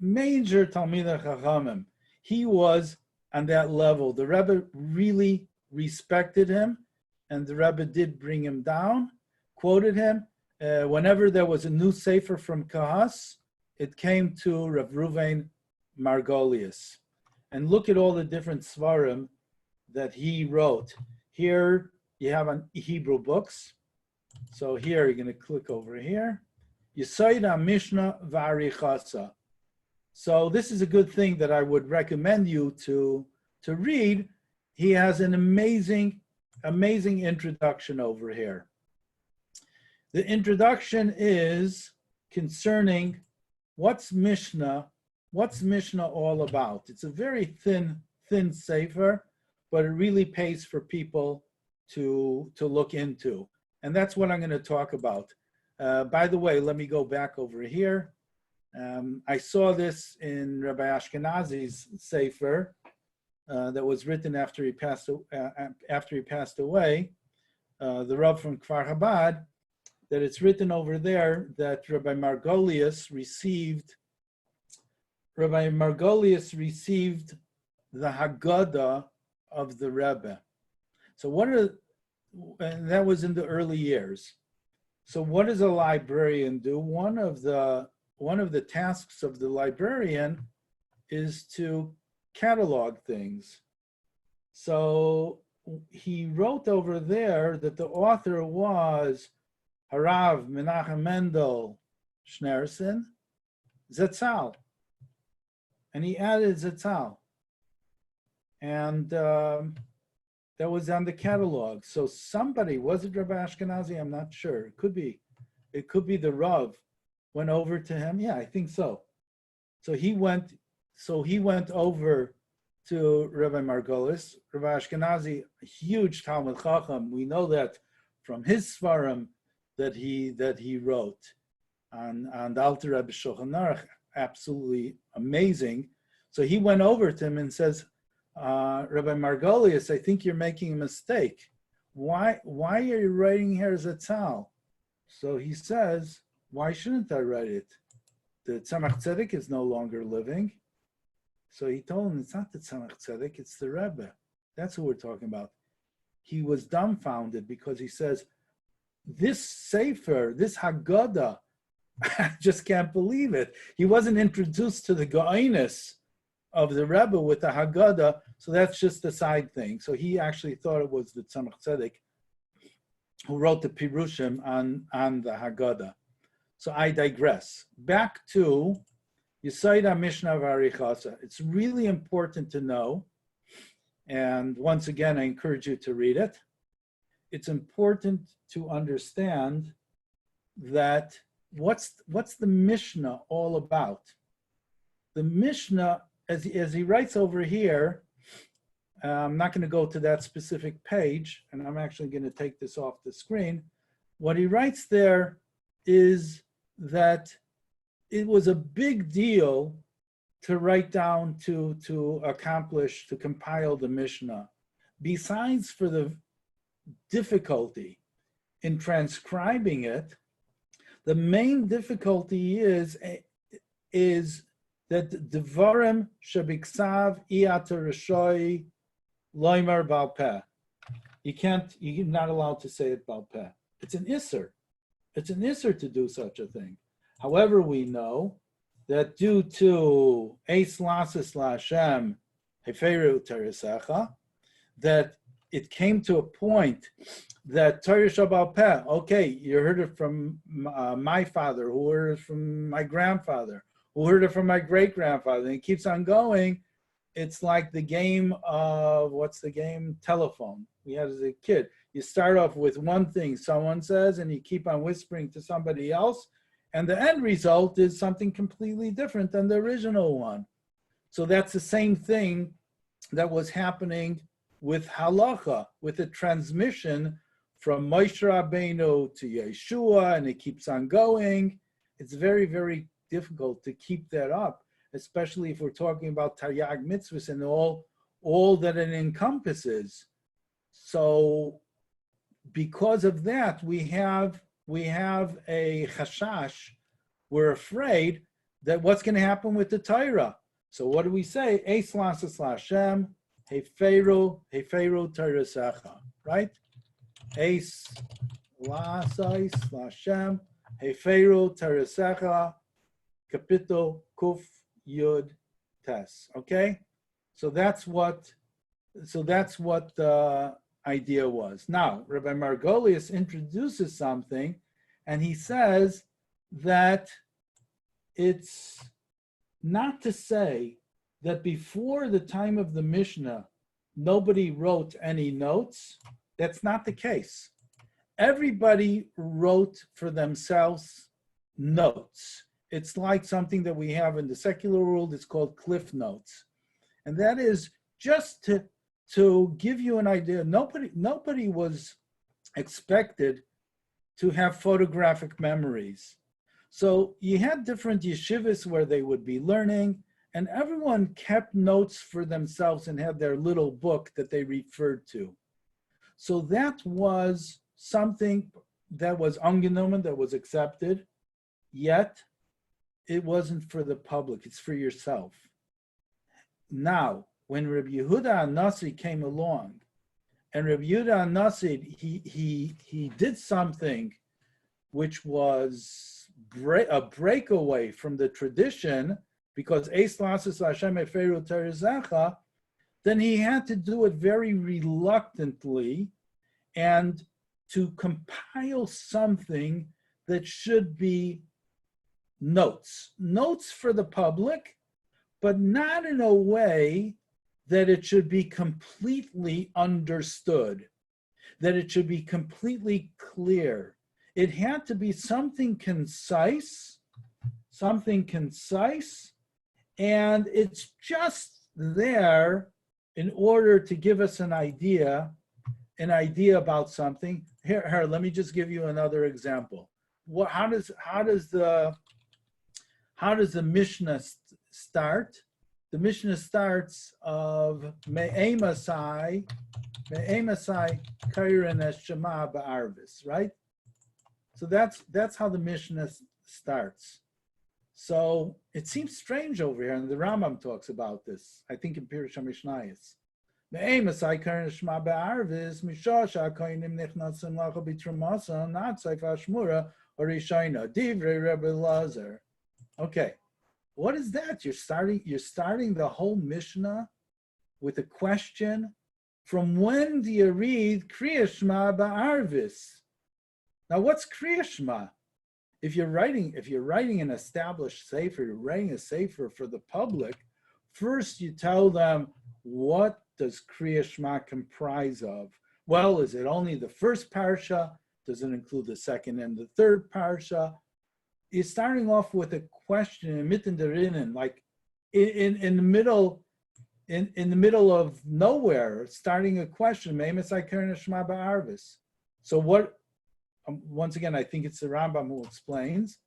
Speaker 2: major Talmidei Chachamim. He was on that level. The Rebbe really respected him, and the Rebbe did bring him down, quoted him. Whenever there was a new sefer from Kahas, it came to Rav Reuven Margolius. And look at all the different Svarim that he wrote. Here you have on Hebrew books. So here you're going to click over here. Yesoida Mishnah Varichasa. So this is a good thing that I would recommend you to read. He has an amazing introduction over here. The introduction is concerning what's Mishnah all about. It's a very thin sefer, but it really pays for people to look into. And that's what I'm going to talk about. By the way, let me go back over here. I saw this in Rabbi Ashkenazi's sefer that was written after he passed away, the Rav from Kfar Chabad, that it's written over there that Rabbi Margolius received Rabbi Margolius received the Haggadah of the Rebbe. So and that was in the early years. So what does a librarian do? One of the tasks of the librarian is to catalog things. So he wrote over there that the author was Harav Menachem Mendel Schneerson Zetzal, and he added Zetzal, and that was on the catalog. So somebody, was it Rabbi Ashkenazi? I'm not sure. It could be the Rav went over to him. Yeah, I think so. So he went over to Rabbi Margolis. Rabbi Ashkenazi, a huge Talmud Chacham. We know that from his Sfarim that he wrote on the Alter Rebbe Shulchan Aruch, absolutely amazing. So he went over to him and says, Rabbi Margolius, I think you're making a mistake. Why are you writing here Zatzal? So he says, why shouldn't I write it? The Tzemach Tzedek is no longer living. So he told him, it's not the Tzemach Tzedek, it's the Rebbe. That's who we're talking about. He was dumbfounded because he says, this Sefer, this Haggadah, I just can't believe it. He wasn't introduced to the Go'inus of the Rebbe with the Haggadah, so that's just a side thing. So he actually thought it was the Tzemach Tzedek who wrote the Pirushim on the Haggadah. So I digress. Back to Yesod Mishnah Varichasa. It's really important to know, and once again, I encourage you to read it. It's important to understand that what's the Mishnah all about? The Mishnah, as he writes over here, I'm not going to go to that specific page, and I'm actually going to take this off the screen. What he writes there is that it was a big deal to write down, to accomplish, to compile the Mishnah. Besides for the difficulty in transcribing it, the main difficulty is that Devarim Shabiksav Iyata Rishoi Loimer Baal Peh. You're not allowed to say it Baal Peh. It's an Isser. It's an Isser to do such a thing. However, we know that due to Eis Lasis LaHashem Heferu Teresecha, that it came to a point that Torah Shabal Peh, okay, you heard it from my father, who heard it from my grandfather, who heard it from my great-grandfather, and it keeps on going. It's like the game of, what's the game? Telephone. We had as a kid. You start off with one thing someone says, and you keep on whispering to somebody else, and the end result is something completely different than the original one. So that's the same thing that was happening with halacha, with the transmission from Moshe Rabbeinu to Yeshua, and it keeps on going. It's very, very difficult to keep that up, especially if we're talking about Taryag mitzvahs and all that it encompasses. So because of that, we have a chashash. We're afraid that what's going to happen with the Torah. So what do we say? Eis lasas LaHashem, Heferu Teresecha, right? Eis lasas LaHashem, Heferu Teresecha, Capital Kuf Yud Tes. Okay, so that's what the idea was. Now, Rabbi Margolius introduces something, and he says that it's not to say that before the time of the Mishnah, nobody wrote any notes. That's not the case. Everybody wrote for themselves notes. It's like something that we have in the secular world. It's called Cliff Notes. And that is just to give you an idea. Nobody was expected to have photographic memories. So you had different yeshivas where they would be learning, and everyone kept notes for themselves and had their little book that they referred to. So that was something that was angenommen, that was accepted. Yet, it wasn't for the public, it's for yourself. Now, when Rabbi Yehuda HaNasi came along, and Rabbi Yehuda HaNasi, he did something which was a breakaway from the tradition, because Eis Lasis Hashem Eferu Terizecha, then he had to do it very reluctantly and to compile something that should be notes for the public, but not in a way that it should be completely understood, that it should be completely clear. It had to be something concise, and it's just there in order to give us an idea about something. Here, let me just give you another example. How does the Mishnah start? The Mishnah starts of Me'emasai Kairin es Shema Ba'arvis, right? So that's how the Mishnah starts. So it seems strange over here, and the Rambam talks about this, I think in Pirush HaMishnayos. Me'emasai Kairin es Shema Ba'arvis Mishasha Koinim Nichnasim Lacha B'Trumasa Not Seifa Shmura or Rishayna Divrei Rebbe Lazar. Okay. What is that? You're starting the whole Mishnah with a question. From when do you read Kriya Shema Ba'arvis? Now, what's Kriya Shema? If you're writing an established sefer, you're writing a sefer for the public, first you tell them, what does Kriya Shema comprise of? Well, is it only the first parsha? Does it include the second and the third parsha? You're starting off with a question, mitten derinnen, like in the middle of nowhere, starting a question. So what? Once again, I think it's the Rambam who explains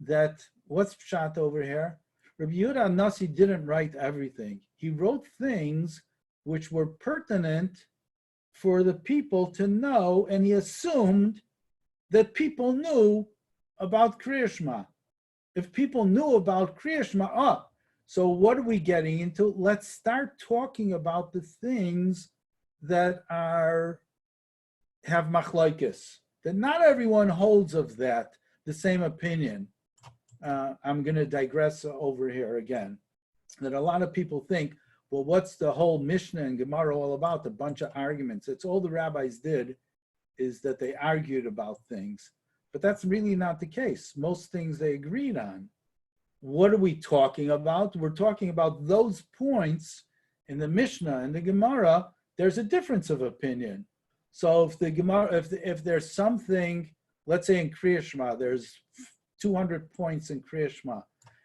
Speaker 2: that. What's pshat over here? Rabbi Yehuda HaNasi didn't write everything. He wrote things which were pertinent for the people to know, and he assumed that people knew about Kriya Shema. If people knew about Kriya Shema, so what are we getting into? Let's start talking about the things that have machlokes, that not everyone holds of that, the same opinion. I'm going to digress over here again, that a lot of people think, well, what's the whole Mishnah and Gemara all about? A bunch of arguments. It's all the rabbis did is that they argued about things. But that's really not the case. Most things they agreed on. What are we talking about? We're talking about those points in the Mishnah and the Gemara. There's a difference of opinion. So if the Gemara, if there's something, let's say in Kriya Shema, there's 200 points in Kriya Shema,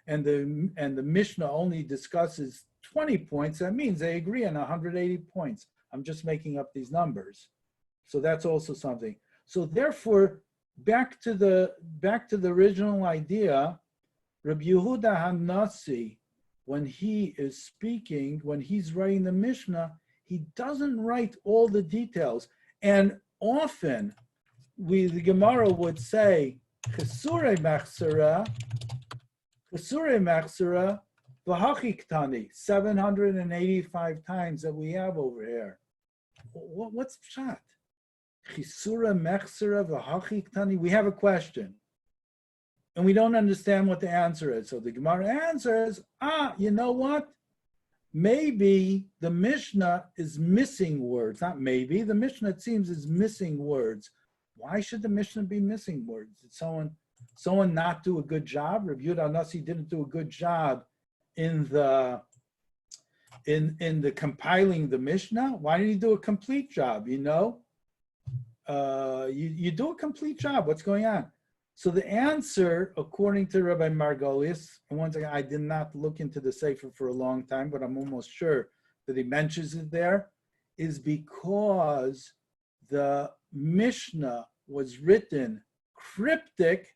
Speaker 2: and the Mishnah only discusses 20 points, that means they agree on 180 points. I'm just making up these numbers. So that's also something. So therefore, back to the original idea, Rabbi Yehuda HaNasi, when he is speaking, when he's writing the Mishnah, he doesn't write all the details. And often, the Gemara would say, Chesure Machsera, V'hachiktani, 785 times that we have over here. What's pshat? Chisura mechsera v'hachiktani. We have a question, and we don't understand what the answer is. So the Gemara answers, you know what? Maybe the Mishnah is missing words. Not maybe. The Mishnah, it seems, is missing words. Why should the Mishnah be missing words? Did someone not do a good job? Rabbi Yehuda HaNasi didn't do a good job in the compiling the Mishnah. Why didn't he do a complete job? You know, you do a complete job. What's going on? So the answer, according to Rabbi Margolius, and once again, I did not look into the Sefer for a long time, but I'm almost sure that he mentions it there, is because the Mishnah was written cryptic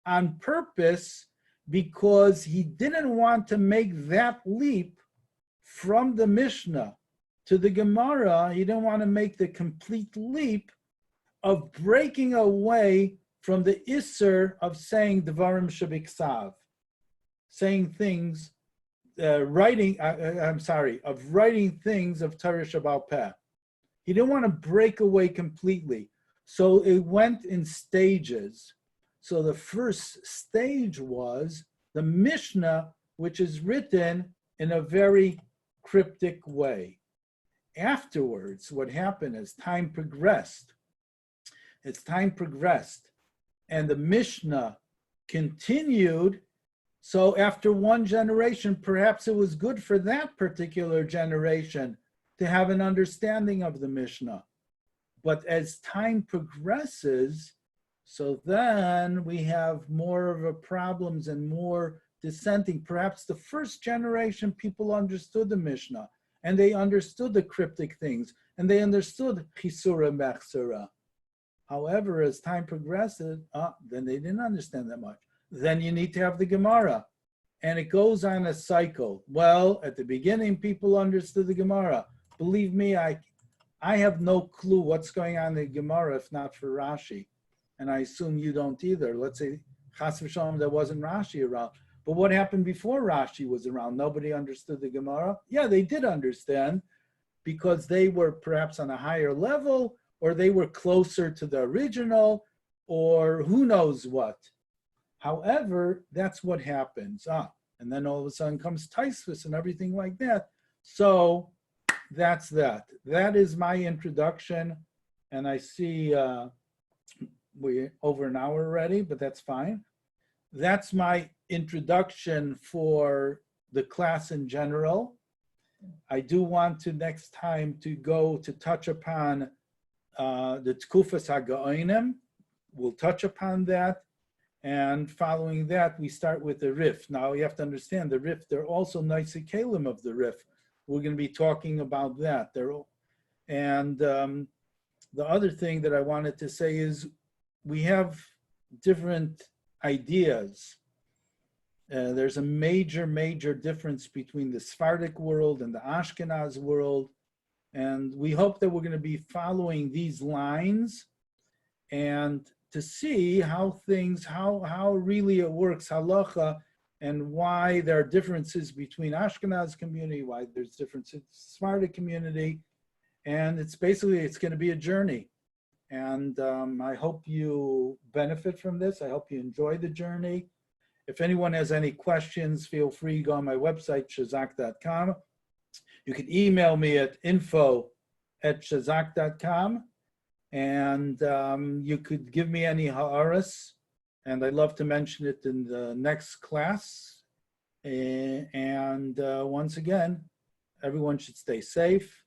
Speaker 2: on purpose, because he didn't want to make that leap from the Mishnah to the Gemara. He didn't want to make the complete leap of breaking away from the Isser of saying Devarim Shabiksav. saying things, of writing things of Torah Shabbal Peh. He didn't want to break away completely. So it went in stages. So the first stage was the Mishnah, which is written in a very cryptic way. Afterwards, what happened as time progressed, and the Mishnah continued. So after one generation, perhaps it was good for that particular generation to have an understanding of the Mishnah. But as time progresses, so then we have more of a problems and more dissenting. Perhaps the first generation people understood the Mishnah and they understood the cryptic things and they understood Chisura Mechsura. However, as time progresses, then they didn't understand that much. Then you need to have the Gemara. And it goes on a cycle. Well, at the beginning, people understood the Gemara. Believe me, I have no clue what's going on in the Gemara if not for Rashi. And I assume you don't either. Let's say, Chas v'shalom, there wasn't Rashi around. But what happened before Rashi was around? Nobody understood the Gemara? Yeah, they did understand because they were perhaps on a higher level, or they were closer to the original, or who knows what. However, that's what happens. And then all of a sudden comes Taisvis and everything like that. So that's that. That is my introduction. And I see we're over an hour already, but that's fine. That's my introduction for the class in general. I do want to next time to touch upon the Tkufas HaGa'onim. We'll touch upon that. And following that, we start with the Rif. Now you have to understand the Rif, they're also nice kalim of the Rif. We're going to be talking about that. And the other thing that I wanted to say is we have different ideas. There's a major difference between the Sephardic world and the Ashkenaz world. And we hope that we're going to be following these lines and to see how really it works, halacha, and why there are differences between Ashkenaz community, why there's differences in Sephardic community. And it's going to be a journey. And I hope you benefit from this. I hope you enjoy the journey. If anyone has any questions, feel free to go on my website, shazak.com. You can email me at info@shazak.com. And you could give me any ha'aras, and I'd love to mention it in the next class. And once again, everyone should stay safe.